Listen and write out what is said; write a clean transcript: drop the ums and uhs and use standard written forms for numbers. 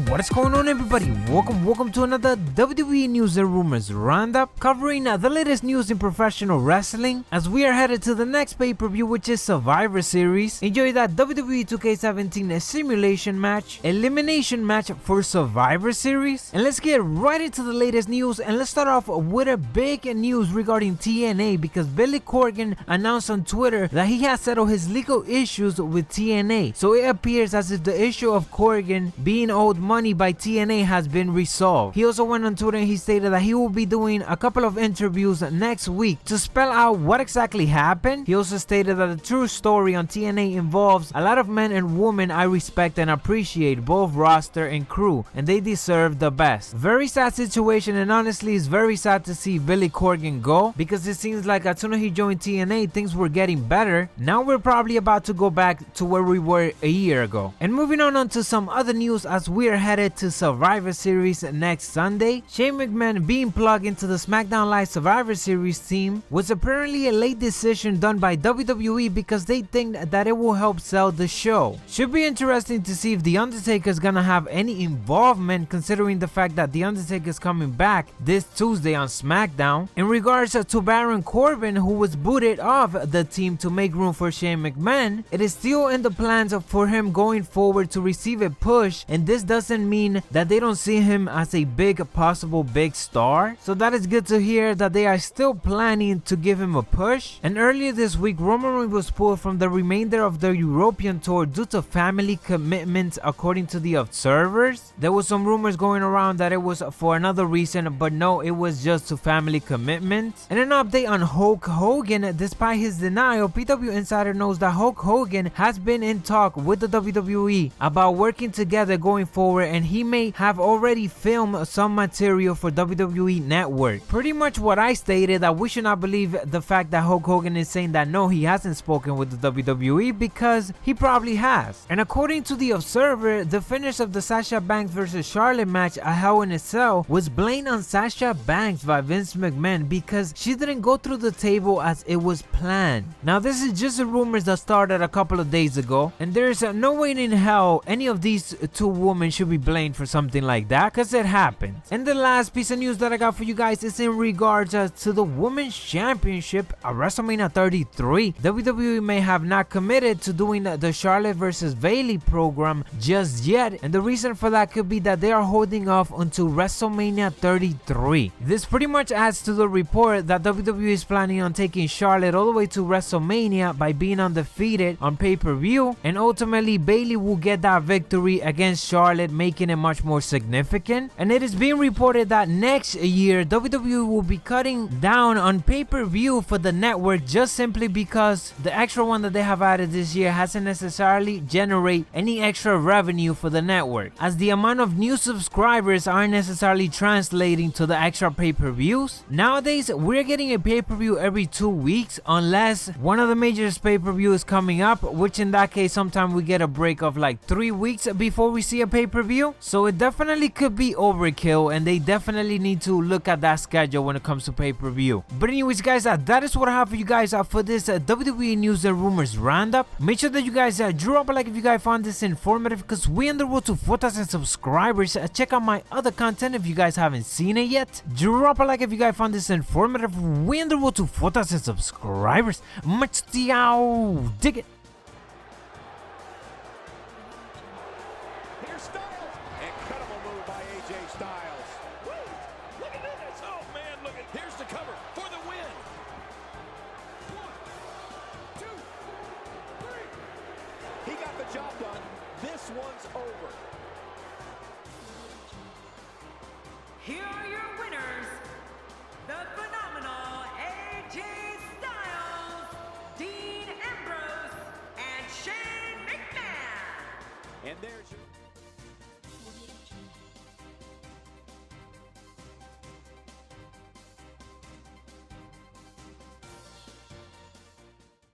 What's going on, everybody? Welcome to another WWE News and Rumors Roundup, covering the latest news in professional wrestling as we are headed to the next pay-per-view, which is Survivor Series. Enjoy that WWE 2K17 simulation match, elimination match for Survivor Series, and let's get right into the latest news. And let's start off with a big news regarding TNA, because Billy Corgan announced on Twitter that he has settled his legal issues with TNA. So it appears as if the issue of Corgan being owed money by TNA has been resolved. He also went on Twitter and he stated that he will be doing a couple of interviews next week to spell out what exactly happened. He also stated that the true story on TNA involves a lot of men and women I respect and appreciate, both roster and crew, and they deserve the best. Very sad situation, and honestly it's very sad to see Billy Corgan go, because it seems like as soon as he joined TNA things were getting better. Now we're probably about to go back to where we were a year ago. And moving on to some other news, as we are headed to Survivor Series next Sunday. Shane McMahon being plugged into the Smackdown Live Survivor Series team was apparently a late decision done by WWE because they think that it will help sell the show. Should be interesting to see if The Undertaker is gonna have any involvement, considering the fact that The Undertaker is coming back this Tuesday on Smackdown. In regards to Baron Corbin, who was booted off the team to make room for Shane McMahon, it is still in the plans for him going forward to receive a push, and this doesn't mean that they don't see him as a possible big star. So that is good to hear that they are still planning to give him a push. And earlier this week, Roman Reigns was pulled from the remainder of the European tour due to family commitments, according to the observers. There was some rumors going around that it was for another reason, but no, it was just to family commitments. And an update on Hulk Hogan. Despite his denial, PW Insider knows that Hulk Hogan has been in talk with the WWE about working together going forward, and he may have already filmed some material for WWE Network. Pretty much what I stated, that we should not believe the fact that Hulk Hogan is saying that no, he hasn't spoken with the WWE, because he probably has. And according to the Observer, the finish of the Sasha Banks versus Charlotte match at Hell in a Cell was blamed on Sasha Banks by Vince McMahon because she didn't go through the table as it was planned. Now this is just rumors that started a couple of days ago, and there's no way in hell any of these two women should be blamed for something like that, because it happens. And the last piece of news that I got for you guys is in regards to the Women's Championship at WrestleMania 33. WWE may have not committed to doing the Charlotte versus Bayley program just yet, and the reason for that could be that they are holding off until WrestleMania 33. This pretty much adds to the report that WWE is planning on taking Charlotte all the way to WrestleMania by being undefeated on pay-per-view, and ultimately Bayley will get that victory against Charlotte, making it much more significant. And it is being reported that next year WWE will be cutting down on pay-per-view for the network, just simply because the extra one that they have added this year hasn't necessarily generate any extra revenue for the network, as the amount of new subscribers aren't necessarily translating to the extra pay-per-views. Nowadays we're getting a pay-per-view every 2 weeks, unless one of the major pay-per-view is coming up, which in that case sometimes we get a break of like 3 weeks before we see a pay-per-view. So it definitely could be overkill, and they definitely need to look at that schedule when it comes to pay-per-view. But anyways guys, that is what I have for you guys for this WWE News and Rumors Roundup. Make sure that you guys drop a like if you guys found this informative, because we on the road to 4,000 subscribers. Check out my other content if you guys haven't seen it yet. Drop a like if you guys found this informative. We on the road to 4,000 subscribers. Much dig it. Here's the cover for the win. 1, 2, 3. He got the job done. This one's over. Here are your winners, the phenomenal AJ Styles, Dean Ambrose, and Shane McMahon. And there's your...